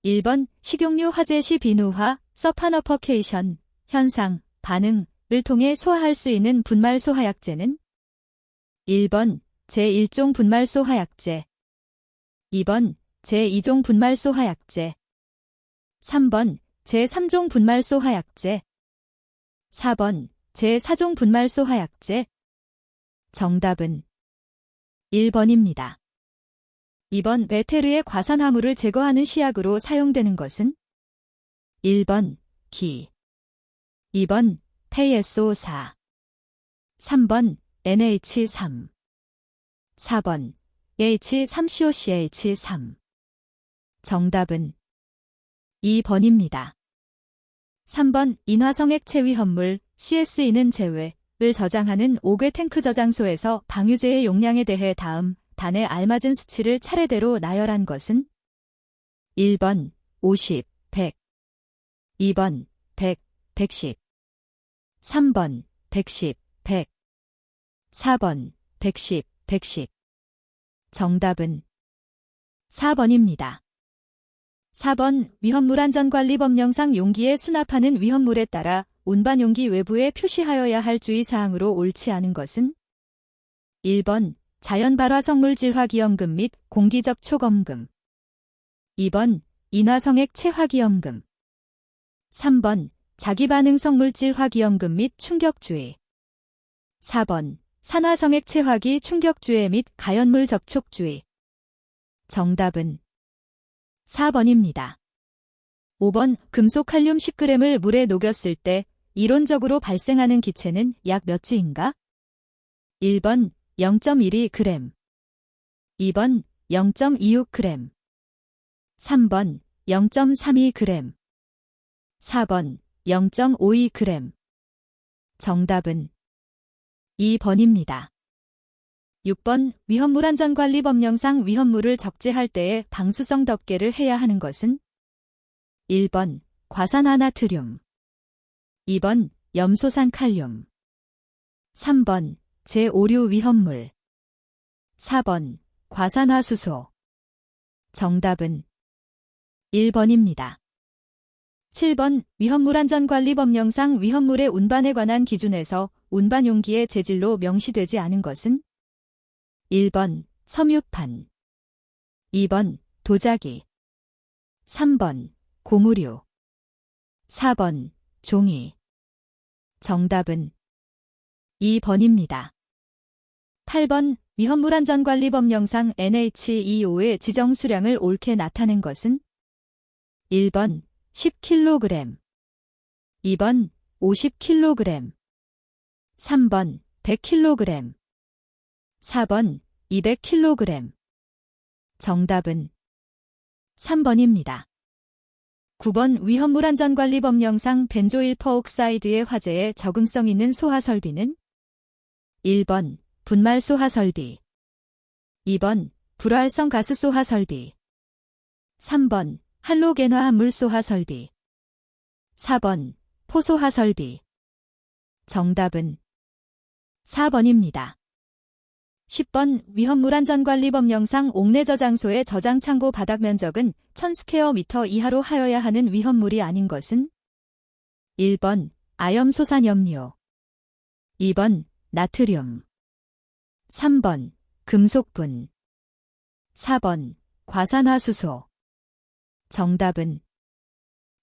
1번 식용유 화재 시 비누화, 서파너퍼케이션, 현상, 반응을 통해 소화할 수 있는 분말소 하약제는 1번 제1종 분말소 하약제, 2번 제2종 분말소 하약제, 3번 제3종 분말소 하약제, 4번 제4종 분말소 하약제. 정답은 1번입니다. 2번 메테르의 과산화물을 제거하는 시약으로 사용되는 것은 1번 기, 2번 페이SO4, 3번 NH3, 4번 H3COCH3. 정답은 2번입니다. 3번 인화성 액체 위험물 CSE는 제외를 저장하는 5개 탱크 저장소에서 방유제의 용량에 대해 다음 단에 알맞은 수치를 차례대로 나열한 것은 1번 50, 100, 2번 100, 110, 3번 110, 100, 4번 110, 110. 정답은 4번입니다. 4번 위험물안전관리법령상 용기에 수납하는 위험물에 따라 운반 용기 외부에 표시하여야 할 주의사항으로 옳지 않은 것은 1번 자연발화성물 질화기염금 및 공기접촉엄금, 2번 인화성액 체화기염금, 3번 자기반응성물질화기염금 및 충격주의, 4번 산화성액 체화기 충격주의 및 가연물 접촉주의. 정답은 4번입니다. 5번 금속 칼륨 10g을 물에 녹였을 때 이론적으로 발생하는 기체는 약 몇 지인가? 1번 0.12g, 2번 0.26g, 3번 0.32g, 4번 0.52g. 정답은 2번입니다. 6번 위험물안전관리법령상 위험물을 적재할 때에 방수성 덮개를 해야 하는 것은 1번 과산화나트륨, 2번 염소산 칼륨, 3번 제5류 위험물, 4번 과산화수소. 정답은 1번입니다. 7번 위험물안전관리법령상 위험물의 운반에 관한 기준에서 운반 용기의 재질로 명시되지 않은 것은 1번 섬유판, 2번 도자기, 3번 고무류, 4번 종이. 정답은 2번입니다. 8번 위험물안전관리법령상 NH2O의 지정 수량을 옳게 나타낸 것은 1번 10kg, 2번 50kg, 3번 100kg, 4번 200kg. 정답은 3번입니다. 9번 위험물안전관리법령상 벤조일 퍼옥사이드의 화재에 적응성 있는 소하설비는 1번 분말소하설비, 2번 불활성 가스소하설비, 3번 할로겐화합물소하설비, 4번 포소하설비. 정답은 4번입니다. 10번 위험물안전관리법령상 옥내 저장소의 저장창고 바닥 면적은 1000스퀘어미터 이하로 하여야 하는 위험물이 아닌 것은 1번 아염소산염료, 2번 나트륨, 3번 금속분, 4번 과산화수소. 정답은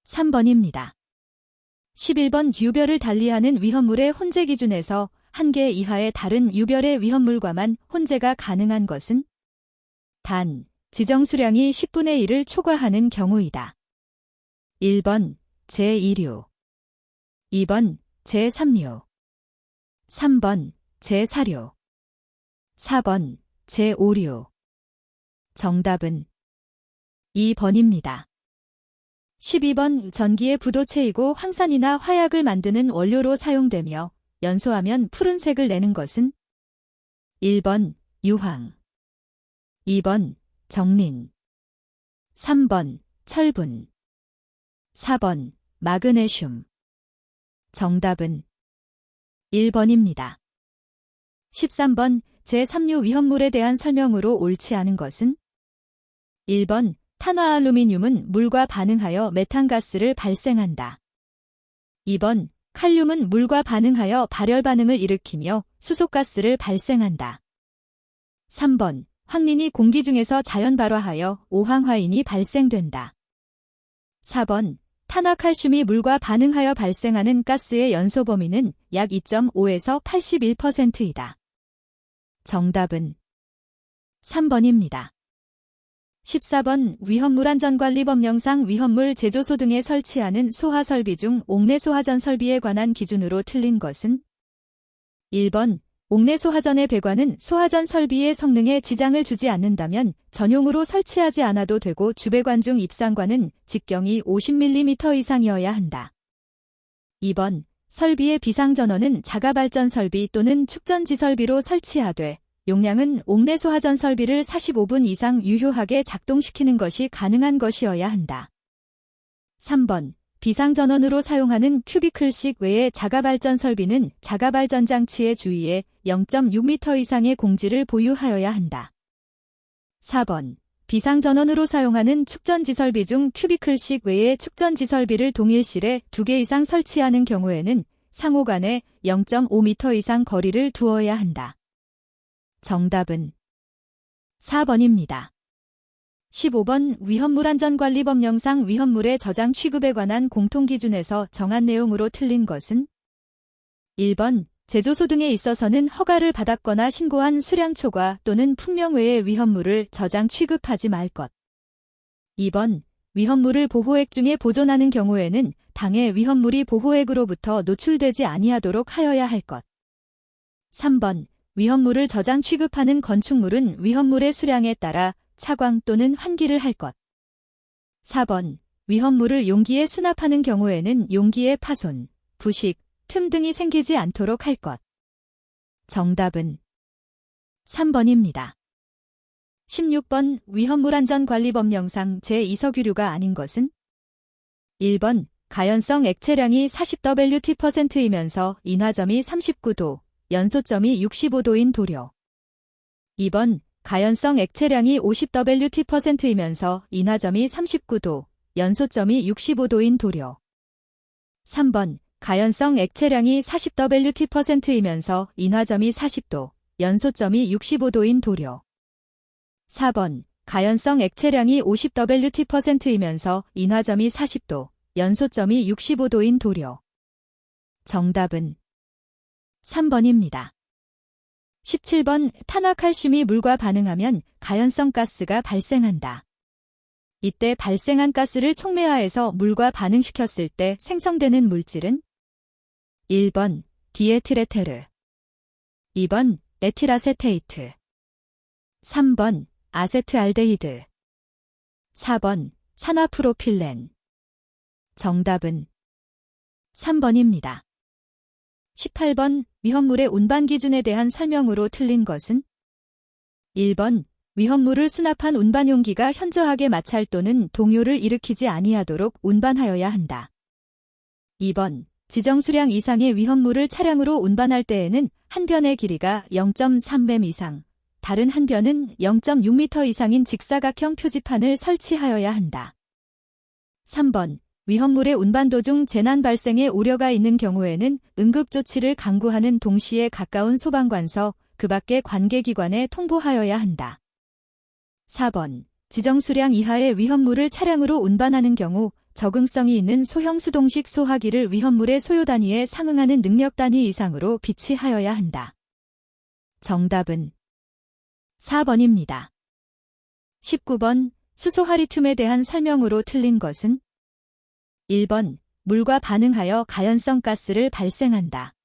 3번입니다. 11번 유별을 달리하는 위험물의 혼재 기준에서 1개 이하의 다른 유별의 위험물과만 혼재가 가능한 것은 단 지정 수량이 10분의 1을 초과하는 경우이다. 1번 제2류, 2번 제3류, 3번 제4류, 4번 제5류. 정답은 2번입니다. 12번 전기의 부도체이고 황산이나 화약을 만드는 원료로 사용되며 연소하면 푸른색을 내는 것은 1번 유황, 2번 정린, 3번 철분, 4번 마그네슘. 정답은 1번입니다. 13번 제3류 위험물에 대한 설명으로 옳지 않은 것은 1번 탄화알루미늄은 물과 반응하여 메탄가스를 발생한다. 2번 칼륨은 물과 반응하여 발열 반응을 일으키며 수소가스를 발생한다. 3번 황린이 공기 중에서 자연 발화하여 오황화인이 발생된다. 4번 탄화칼슘이 물과 반응하여 발생하는 가스의 연소 범위는 약 2.5에서 81%이다. 정답은 3번입니다. 14번 위험물안전관리법령상 위험물 제조소 등에 설치하는 소하설비 중 옥내소하전 설비에 관한 기준으로 틀린 것은 1번 옥내소하전의 배관은 소하전 설비의 성능에 지장을 주지 않는다면 전용으로 설치하지 않아도 되고 주배관 중 입상관은 직경이 50mm 이상이어야 한다. 2번 설비의 비상전원은 자가발전 설비 또는 축전지 설비로 설치하되 용량은 옥내소하전 설비를 45분 이상 유효하게 작동시키는 것이 가능한 것이어야 한다. 3번 비상전원으로 사용하는 큐비클식 외의 자가발전 설비는 자가발전 장치의 주위에 0.6m 이상의 공지를 보유하여야 한다. 4번 비상전원으로 사용하는 축전지 설비 중 큐비클식 외의 축전지 설비를 동일실에 2개 이상 설치하는 경우에는 상호 간에 0.5m 이상 거리를 두어야 한다. 정답은 4번입니다. 15번 위험물안전관리법령상 위험물의 저장 취급에 관한 공통기준에서 정한 내용으로 틀린 것은 1번 제조소 등에 있어서는 허가를 받았거나 신고한 수량 초과 또는 품명 외의 위험물을 저장 취급하지 말 것. 2번 위험물을 보호액 중에 보존하는 경우에는 당해 위험물이 보호액으로부터 노출되지 아니하도록 하여야 할 것. 3번 위험물을 저장 취급하는 건축물은 위험물의 수량에 따라 차광 또는 환기를 할 것. 4번 위험물을 용기에 수납하는 경우에는 용기의 파손, 부식, 틈 등이 생기지 않도록 할 것. 정답은 3번입니다. 16번 위험물안전관리법령상 제2석유류가 아닌 것은 1번 가연성 액체량이 40WT%이면서 인화점이 39도, 연소점이 65도인 도료. 2번 가연성 액체량이 50WT%이면서 인화점이 39도, 연소점이 65도인 도료. 3번 가연성 액체량이 40WT%이면서 인화점이 40도, 연소점이 65도인 도료. 4번 가연성 액체량이 50WT%이면서 인화점이 40도, 연소점이 65도인 도료. 정답은 3번입니다. 17번 탄화칼슘이 물과 반응하면 가연성 가스가 발생한다. 이때 발생한 가스를 촉매하해서 물과 반응시켰을 때 생성되는 물질은 1번 디에틸에테르, 2번 에틸아세테이트, 3번 아세트알데히드, 4번 산화프로필렌. 정답은 3번입니다. 18번 위험물의 운반 기준에 대한 설명으로 틀린 것은 1번 위험물을 수납한 운반 용기가 현저하게 마찰 또는 동요를 일으키지 아니하도록 운반하여야 한다. 2번 지정 수량 이상의 위험물을 차량으로 운반할 때에는 한 변의 길이가 0.3m 이상, 다른 한 변은 0.6m 이상인 직사각형 표지판을 설치하여야 한다. 3번 위험물의 운반 도중 재난 발생의 우려가 있는 경우에는 응급조치를 강구하는 동시에 가까운 소방관서, 그 밖의 관계기관에 통보하여야 한다. 4번 지정 수량 이하의 위험물을 차량으로 운반하는 경우 적응성이 있는 소형 수동식 소화기를 위험물의 소요 단위에 상응하는 능력 단위 이상으로 비치하여야 한다. 정답은 4번입니다. 19번 수소하리튬에 대한 설명으로 틀린 것은 1번 물과 반응하여 가연성 가스를 발생한다.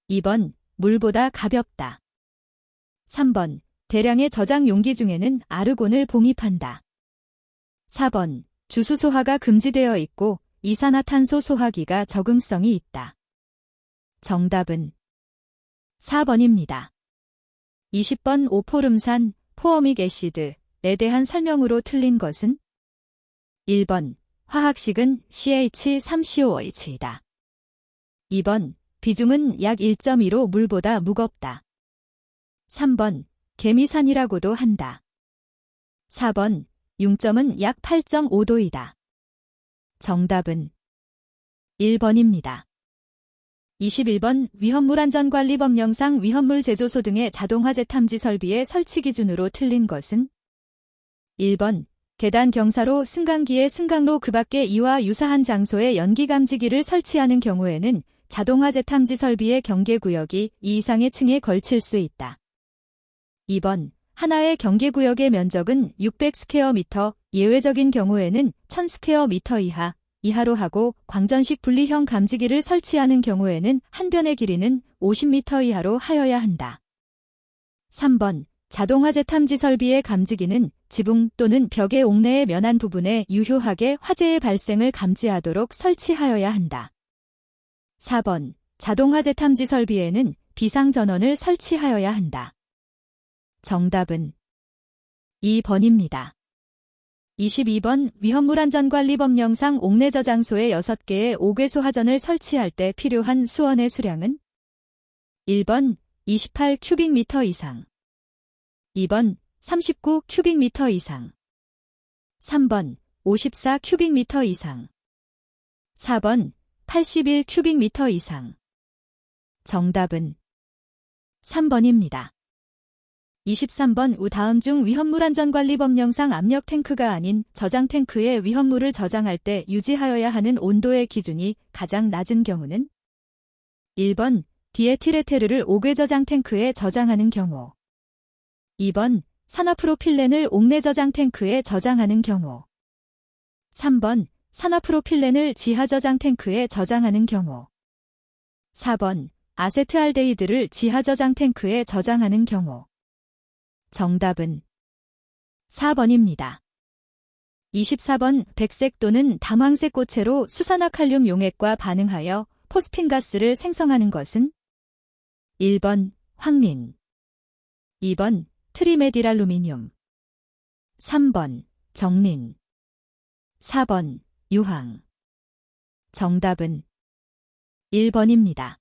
2번 물보다 가볍다. 3번 대량의 저장 용기 중에는 아르곤을 봉입한다. 4번 주수소화가 금지되어 있고 이산화탄소 소화기가 적응성이 있다. 정답은 4번입니다. 20번 오포름산, 포어믹 애시드에 대한 설명으로 틀린 것은 1번 화학식은 CH3COH이다. 2번 비중은 약 1.2로 물보다 무겁다. 3번 개미산이라고도 한다. 4번 융점은 약 8.5도이다. 정답은 1번입니다. 21번 위험물안전관리법령상 위험물 제조소 등의 자동화재 탐지 설비의 설치 기준으로 틀린 것은 1번 계단 경사로 승강기의 승강로 그 밖에 이와 유사한 장소에 연기 감지기를 설치하는 경우에는 자동화재 탐지 설비의 경계구역이 이 이상의 층에 걸칠 수 있다. 2번 하나의 경계구역의 면적은 600스퀘어미터, 예외적인 경우에는 1000스퀘어미터 이하로 하고 광전식 분리형 감지기를 설치하는 경우에는 한 변의 길이는 50m 이하로 하여야 한다. 3번 자동화재 탐지 설비의 감지기는 지붕 또는 벽의 옥내의 면한 부분에 유효하게 화재의 발생을 감지하도록 설치하여야 한다. 4번 자동화재 탐지 설비에는 비상전원을 설치하여야 한다. 정답은 2번입니다. 22번 위험물안전관리법령상 옥내 저장소에 6개의 5궤소 하전을 설치할 때 필요한 수원의 수량은 1번 28 큐빅미터 이상 2번 39 큐빅미터 이상 3번 54 큐빅미터 이상 4번 81 큐빅미터 이상 정답은 3번입니다. 23번 다음 중 위험물안전관리법령상 압력 탱크가 아닌 저장 탱크에 위험물을 저장할 때 유지하여야 하는 온도의 기준이 가장 낮은 경우는 1번 디에틸에테르를 5궤 저장 탱크에 저장하는 경우 2번 산화프로필렌을 옥내 저장 탱크에 저장하는 경우 3번 산화프로필렌을 지하 저장 탱크에 저장하는 경우 4번 아세트알데히드를 지하 저장 탱크에 저장하는 경우 정답은 4번입니다. 24번 백색 또는 담황색 고체로 수산화칼륨 용액과 반응하여 포스핀가스를 생성하는 것은 1번 황린 2번 트리메딜알루미늄 3번 정린 4번 유황 정답은 1번입니다.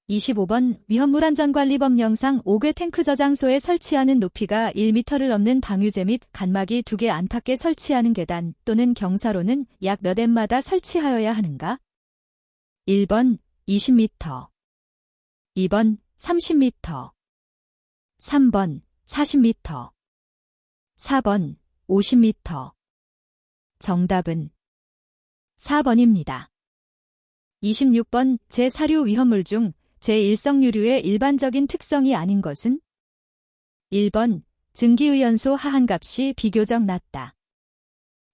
25번 위험물안전관리법령상 5궤 탱크 저장소에 설치하는 높이가 1m를 넘는 방유제 및 간막이 2개 안팎에 설치하는 계단 또는 경사로는 약 몇 엠마다 설치하여야 하는가? 1번 20m 2번 30m 3번 40m 4번 50m 정답은 4번입니다. 26번 제4류 위험물 중 제1성유류의 일반적인 특성이 아닌 것은 1번 증기의연소 하한값이 비교적 낮다.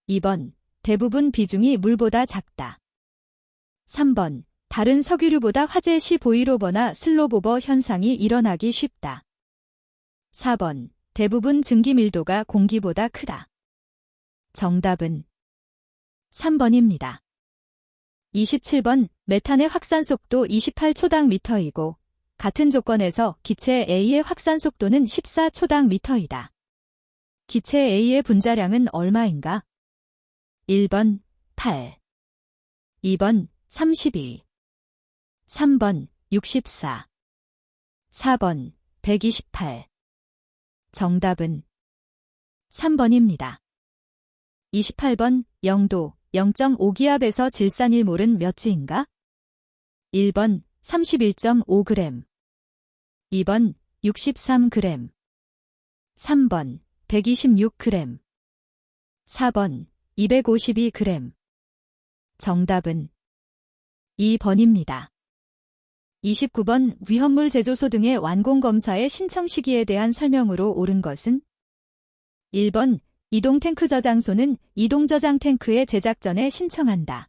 2번 대부분 비중이 물보다 작다. 3번 다른 석유류보다 화재 시 보일오버나 슬로보버 현상이 일어나기 쉽다. 4번 대부분 증기 밀도가 공기보다 크다. 정답은 3번입니다. 27번 메탄의 확산 속도 28초당 미터이고 같은 조건에서 기체 A의 확산 속도는 14초당 미터이다. 기체 A의 분자량은 얼마인가? 1번 8 2번 32 3번 64 4번 128 정답은 3번입니다. 28번 영도 0.5기압에서 질산일몰은 몇 지인가? 1번 31.5g 2번 63g 3번 126g 4번 252g 정답은 2번입니다. 29번 위험물 제조소 등의 완공검사의 신청 시기에 대한 설명으로 옳은 것은 1번 이동탱크 저장소는 이동저장탱크의 제작 전에 신청한다.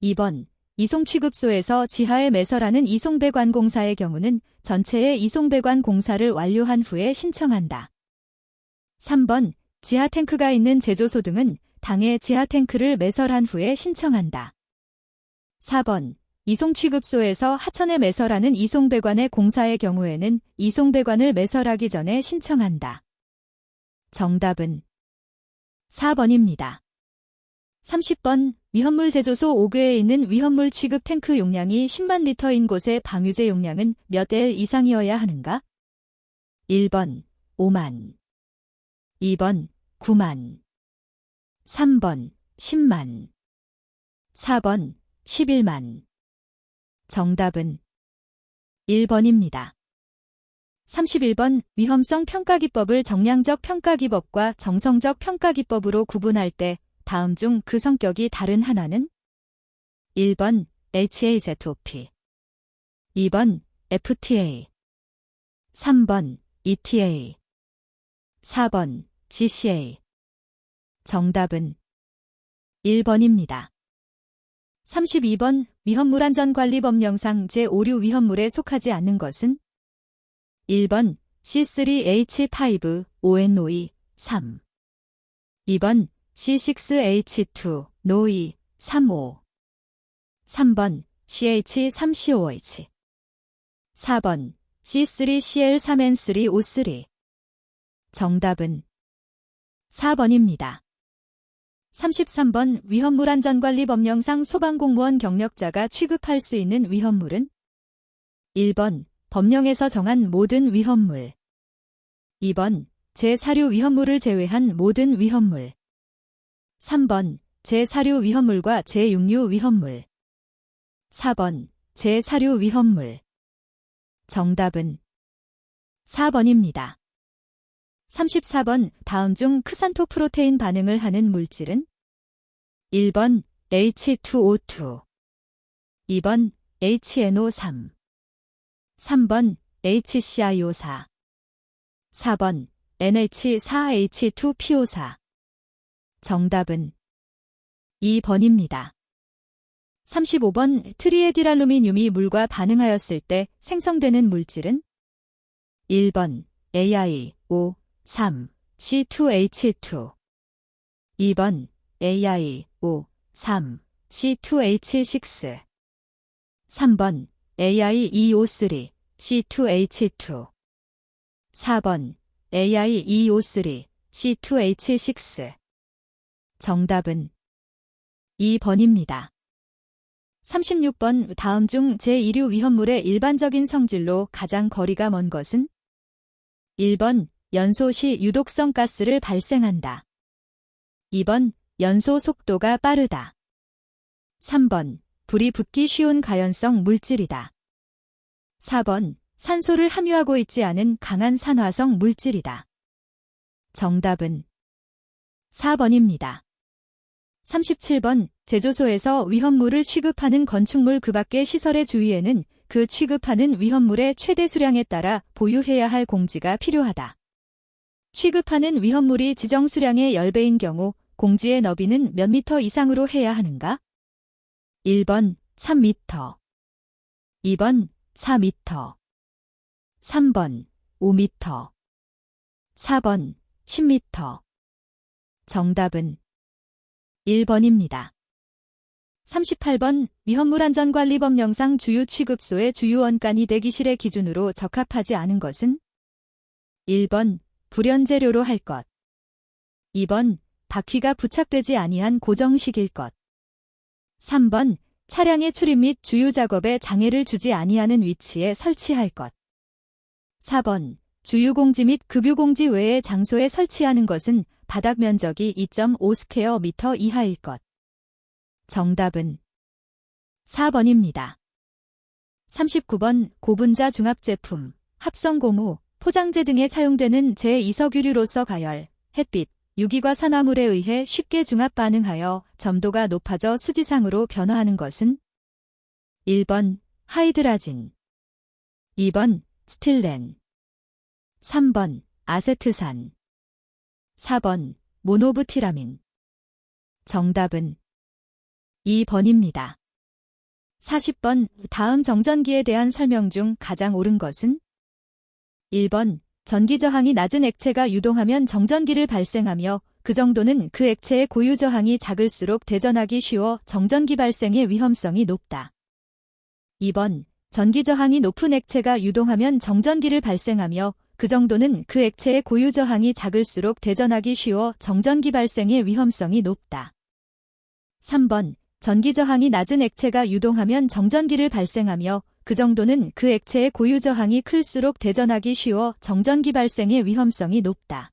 2번 이송취급소에서 지하에 매설하는 이송배관 공사의 경우는 전체의 이송배관 공사를 완료한 후에 신청한다. 3번 지하탱크가 있는 제조소 등은 당해 지하탱크를 매설한 후에 신청한다. 4번 이송취급소에서 하천에 매설하는 이송배관의 공사의 경우에는 이송배관을 매설하기 전에 신청한다. 정답은 4번입니다. 30번 위험물 제조소 5궤에 있는 위험물 취급 탱크 용량이 10만 리터인 곳의 방유제 용량은 몇 L 이상이어야 하는가? 1번 5만 2번 9만. 3번 10만. 4번 11만. 정답은 1번입니다. 31번 위험성 평가기법을 정량적 평가기법과 정성적 평가기법으로 구분할 때 다음 중 그 성격이 다른 하나는 1번 HAZOP, 2번 FTA, 3번 ETA, 4번 GCA. 정답은 1번입니다. 32번 위험물안전관리법령상 제5류 위험물에 속하지 않는 것은 1번 C3H5ONOE 3, 2번 C6H2 NOE 35, 3번 CH3COH, 4번 C3CL3N3O3. 정답은 4번입니다. 33번 위험물안전관리법령상 소방공무원 경력자가 취급할 수 있는 위험물은 1번 법령에서 정한 모든 위험물, 2번 제4류 위험물을 제외한 모든 위험물, 3번 제4류 위험물과 제6류 위험물, 4번 제4류 위험물. 정답은 4번입니다. 34번 다음 중 크산토 프로테인 반응을 하는 물질은 1번 H2O2, 2번 HNO3, 3번 HClO4, 4번 NH4H2PO4. 정답은 2번입니다. 35번 트리에틸알루미늄이 물과 반응하였을 때 생성되는 물질은 1번 AiO3 C2H2, 2번 AiO3 C2H6, 3번 AiEO3 C2H2, 4번 AiEO3 C2H6. 정답은 2번입니다. 36번 다음 중 제2류 위험물의 일반적인 성질로 가장 거리가 먼 것은 1번 연소 시 유독성 가스를 발생한다, 2번 연소 속도가 빠르다, 3번 불이 붙기 쉬운 가연성 물질이다, 4번 산소를 함유하고 있지 않은 강한 산화성 물질이다. 정답은 4번입니다. 37번 제조소에서 위험물을 취급하는 건축물 그 밖의 시설의 주위에는 그 취급하는 위험물의 최대 수량에 따라 보유해야 할 공지가 필요하다. 취급하는 위험물이 지정 수량의 10배인 경우 공지의 너비는 몇 미터 이상으로 해야 하는가? 1번 3m, 2번 4m, 3번 5m, 4번 10m. 정답은 1번입니다. 38번 위험물안전관리법령상 주유 취급소의 주유 원간이 대기실의 기준으로 적합하지 않은 것은 1번 불연재료로 할 것, 2번 바퀴가 부착되지 아니한 고정식일 것, 3번 차량의 출입 및 주유 작업에 장애를 주지 아니하는 위치에 설치할 것, 4번 주유공지 및 급유공지 외의 장소에 설치하는 것은 바닥 면적이 2.5 스퀘어 미터 이하일 것. 정답은 4번입니다. 39번 고분자 중합제품, 합성고무, 포장재 등에 사용되는 제2석유류로서 가열, 햇빛, 유기과산화물에 의해 쉽게 중합 반응하여 점도가 높아져 수지상으로 변화하는 것은 1번 하이드라진, 2번 스틸렌, 3번 아세트산, 4번 모노부티라민. 정답은 2번입니다. 40번 다음 정전기에 대한 설명 중 가장 옳은 것은 1번 전기 저항이 낮은 액체가 유동하면 정전기를 발생하며 그 정도는 그 액체의 고유 저항이 작을수록 대전하기 쉬워 정전기 발생의 위험성이 높다. 2번 전기 저항이 높은 액체가 유동하면 정전기를 발생하며 그 정도는 그 액체의 고유 저항이 작을수록 대전하기 쉬워 정전기 발생의 위험성이 높다. 3번 전기 저항이 낮은 액체가 유동하면 정전기를 발생하며 그 정도는 그 액체의 고유 저항이 클수록 대전하기 쉬워 정전기 발생의 위험성이 높다.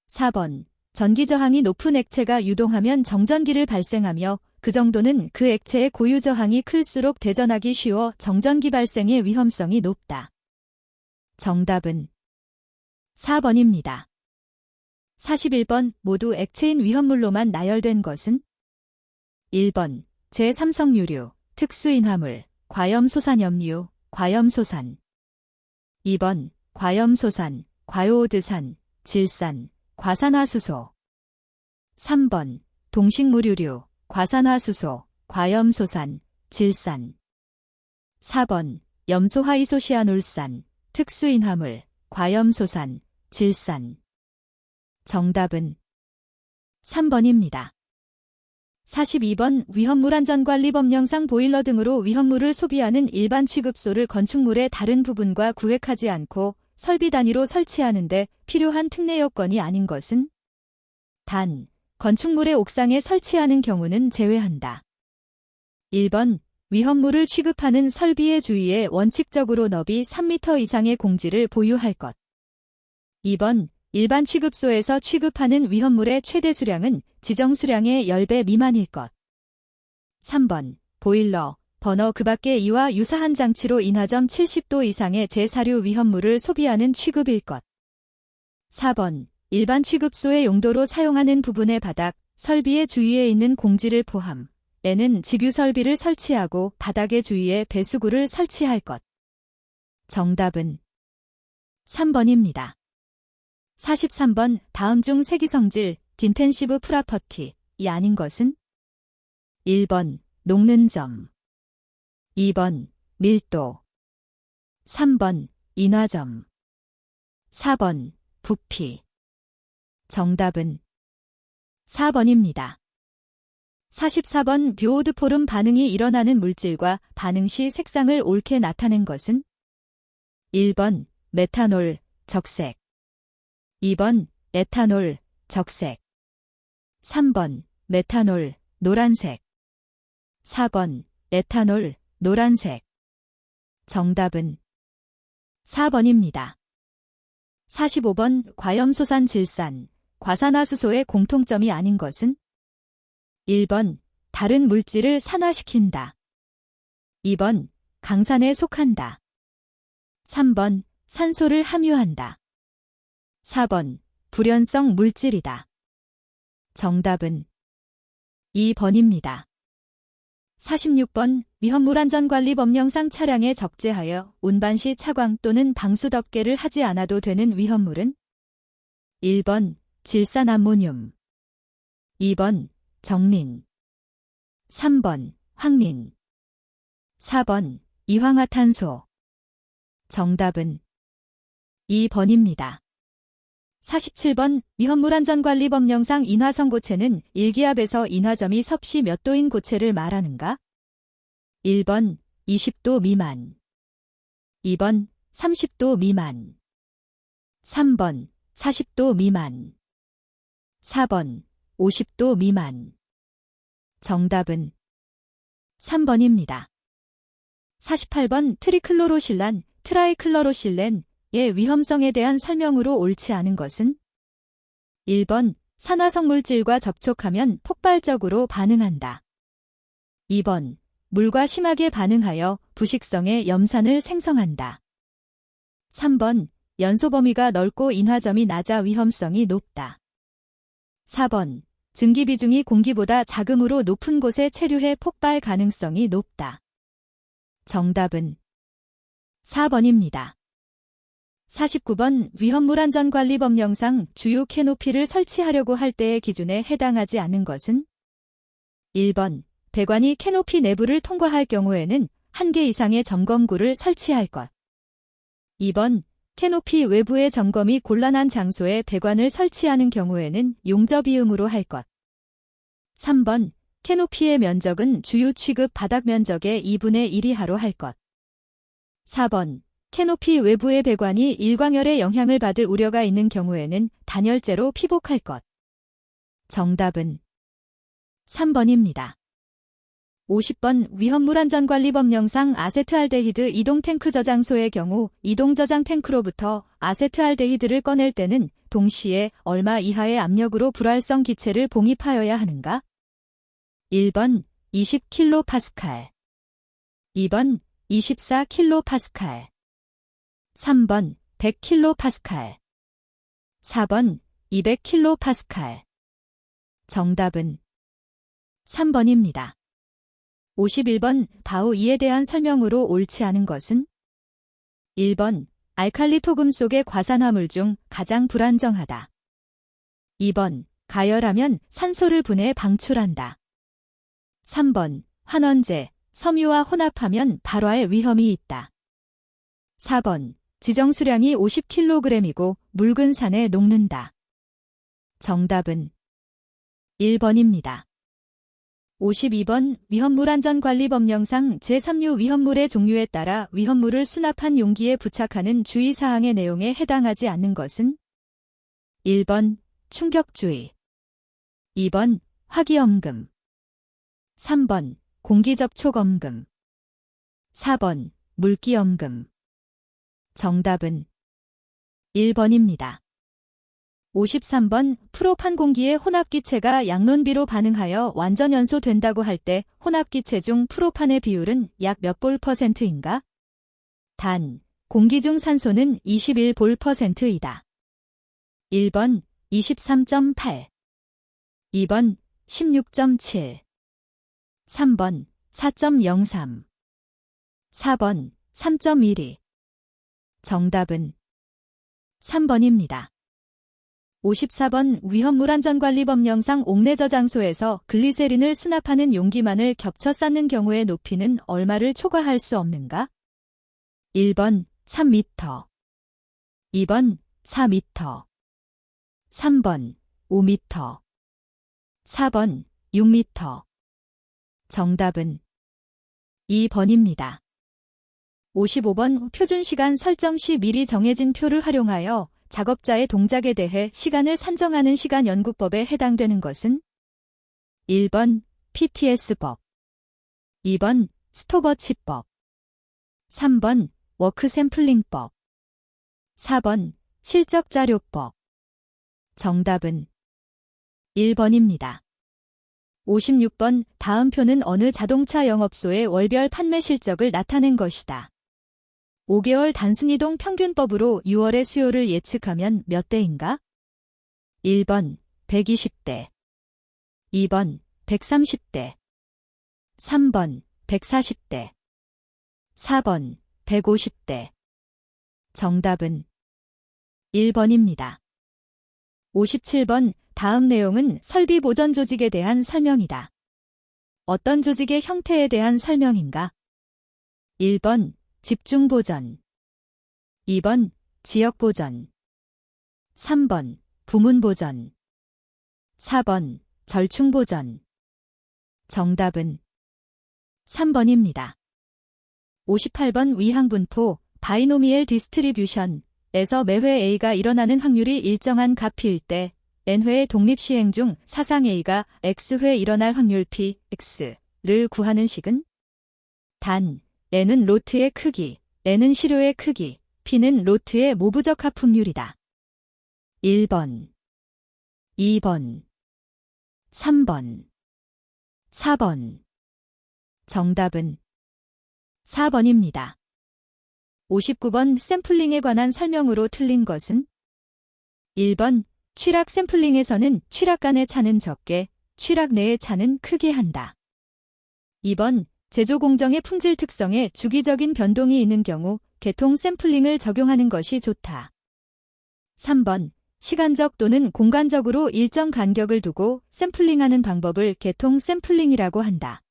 4번 전기 저항이 높은 액체가 유동하면 정전기를 발생하며 그 정도는 그 액체의 고유 저항이 클수록 대전하기 쉬워 정전기 발생의 위험성이 높다. 정답은 4번입니다. 41번 모두 액체인 위험물로만 나열된 것은 1번 제3성유류, 특수인화물, 과염소산염류, 과염소산 2번 과염소산, 과요오드산, 질산, 과산화수소 3번 동식물유류, 과산화수소, 과염소산, 질산 4번 염소하이소시아놀산, 특수인화물, 과염소산, 질산 정답은 3번입니다. 42번 위험물안전관리법령상 보일러 등으로 위험물을 소비하는 일반 취급소를 건축물의 다른 부분과 구획하지 않고 설비 단위로 설치하는데 필요한 특례 요건이 아닌 것은 단, 건축물의 옥상에 설치하는 경우는 제외한다. 1번 위험물을 취급하는 설비의 주위에 원칙적으로 너비 3m 이상의 공지를 보유할 것. 2번 일반 취급소에서 취급하는 위험물의 최대 수량은 지정 수량의 10배 미만일 것. 3번 보일러, 버너 그 밖의 이와 유사한 장치로 인하점 70도 이상의 제사류 위험물을 소비하는 취급일 것. 4번 일반 취급소의 용도로 사용하는 부분의 바닥, 설비의 주위에 있는 공지를 포함. 에는 집유 설비를 설치하고 바닥의 주위에 배수구를 설치할 것. 정답은 3번입니다. 43번 다음 중 색이성질, 인텐시브 프라퍼티, 이 아닌 것은 1번 녹는 점 2번 밀도 3번 인화점 4번 부피 정답은 4번입니다. 44번 뷰오드포름 반응이 일어나는 물질과 반응 시 색상을 옳게 나타낸 것은 1번 메탄올 적색 2번 에탄올 적색 3번 메탄올 노란색 4번 에탄올 노란색 정답은 4번입니다. 45번 과염소산 질산, 과산화수소의 공통점이 아닌 것은 1번 다른 물질을 산화시킨다. 2번 강산에 속한다. 3번 산소를 함유한다. 4번 불연성 물질이다. 정답은 2번입니다. 46번 위험물안전관리법령상 차량에 적재하여 운반 시 차광 또는 방수덮개를 하지 않아도 되는 위험물은 1번 질산암모늄 2번 정린 3번 황린 4번 이황화탄소 정답은 2번입니다. 47번 위험물안전관리법령상 인화성 고체는 일기압에서 인화점이 섭씨 몇 도인 고체를 말하는가? 1번 20도 미만 2번 30도 미만 3번 40도 미만 4번 50도 미만 정답은 3번입니다. 48번 트리클로로실란, 트라이클로로실렌 의 위험성에 대한 설명으로 옳지 않은 것은 1번 산화성 물질과 접촉하면 폭발적으로 반응한다. 2번 물과 심하게 반응하여 부식성의 염산을 생성한다. 3번 연소 범위가 넓고 인화점이 낮아 위험성이 높다. 4번 증기 비중이 공기보다 작음으로 높은 곳에 체류해 폭발 가능성이 높다. 정답은 4번입니다. 49번 위험물안전관리법령상 주유 캐노피를 설치하려고 할 때의 기준에 해당하지 않는 것은 1번 배관이 캐노피 내부를 통과할 경우에는 1개 이상의 점검구를 설치할 것 2번 캐노피 외부의 점검이 곤란한 장소에 배관을 설치하는 경우에는 용접이음으로 할 것 3번 캐노피의 면적은 주유 취급 바닥 면적의 2분의 1 이하로 할 것 4번 캐노피 외부의 배관이 일광열의 영향을 받을 우려가 있는 경우에는 단열재로 피복할 것. 정답은 3번입니다. 50번 위험물안전관리법령상 아세트알데히드 이동탱크 저장소의 경우 이동저장 탱크로부터 아세트알데히드를 꺼낼 때는 동시에 얼마 이하의 압력으로 불활성 기체를 봉입하여야 하는가? 1번 20kPa, 2번 24kPa, 3번 100kPa, 4번 200kPa. 정답은 3번입니다. 51번 바우 2에 대한 설명으로 옳지 않은 것은? 1번 알칼리 토금 속의 과산화물 중 가장 불안정하다. 2번 가열하면 산소를 분해 방출한다. 3번 환원제, 섬유와 혼합하면 발화의 위험이 있다. 4번 지정 수량이 50kg이고 묽은 산에 녹는다. 정답은 1번입니다. 52번 위험물안전관리법령상 제3류 위험물의 종류에 따라 위험물을 수납한 용기에 부착하는 주의사항의 내용에 해당하지 않는 것은? 1번 충격주의, 2번 화기엄금, 3번 공기접촉엄금, 4번 물기엄금. 정답은 1번입니다. 53번 프로판 공기의 혼합기체가 양론비로 반응하여 완전 연소된다고 할 때 혼합기체 중 프로판의 비율은 약 몇 볼%인가? 단, 공기 중 산소는 21볼%이다. 1번 23.8, 2번 16.7, 3번 4.03, 4번 3.12. 정답은 3번입니다. 54번 위험물안전관리법령상 옥내 저장소에서 글리세린을 수납하는 용기만을 겹쳐 쌓는 경우의 높이는 얼마를 초과할 수 없는가? 1번 3m, 2번 4m, 3번 5m, 4번 6m. 정답은 2번입니다. 55번 표준시간 설정 시 미리 정해진 표를 활용하여 작업자의 동작에 대해 시간을 산정하는 시간연구법에 해당되는 것은? 1번 PTS법, 2번 스톱워치법, 3번 워크샘플링법, 4번 실적자료법. 정답은 1번입니다. 56번 다음 표는 어느 자동차 영업소의 월별 판매 실적을 나타낸 것이다. 5개월 단순이동 평균법으로 6월의 수요를 예측하면 몇 대인가? 1번 120대, 2번 130대, 3번 140대, 4번 150대. 정답은 1번입니다. 57번 다음 내용은 설비 보전 조직에 대한 설명이다. 어떤 조직의 형태에 대한 설명인가? 1번 집중보전, 2번 지역보전, 3번 부문보전, 4번 절충보전. 정답은 3번입니다. 58번 위항분포 바이노미엘 디스트리뷰션에서 매회 A가 일어나는 확률이 일정한 값일 때 N회의 독립시행 중 사상 A가 X회 일어날 확률 Px를 구하는 식은? 단, N은 로트의 크기, N은 시료의 크기, P는 로트의 모부적 합품률이다. 1번, 2번, 3번, 4번. 정답은 4번입니다. 59번 샘플링에 관한 설명으로 틀린 것은? 1번 취락 샘플링에서는 취락 간의 차는 적게, 취락 내의 차는 크게 한다. 2번 제조 공정의 품질 특성에 주기적인 변동이 있는 경우 계통 샘플링을 적용하는 것이 좋다. 3번 시간적 또는 공간적으로 일정 간격을 두고 샘플링하는 방법을 계통 샘플링이라고 한다.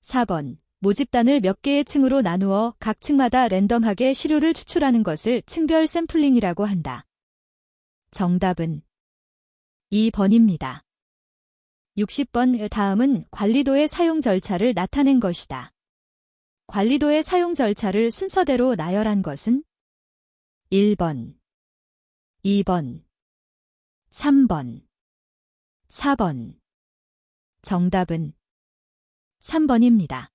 4번 모집단을 몇 개의 층으로 나누어 각 층마다 랜덤하게 시료를 추출하는 것을 층별 샘플링이라고 한다. 정답은 2번입니다. 60번 다음은 관리도의 사용 절차를 나타낸 것이다. 관리도의 사용 절차를 순서대로 나열한 것은? 1번, 2번, 3번, 4번. 정답은 3번입니다.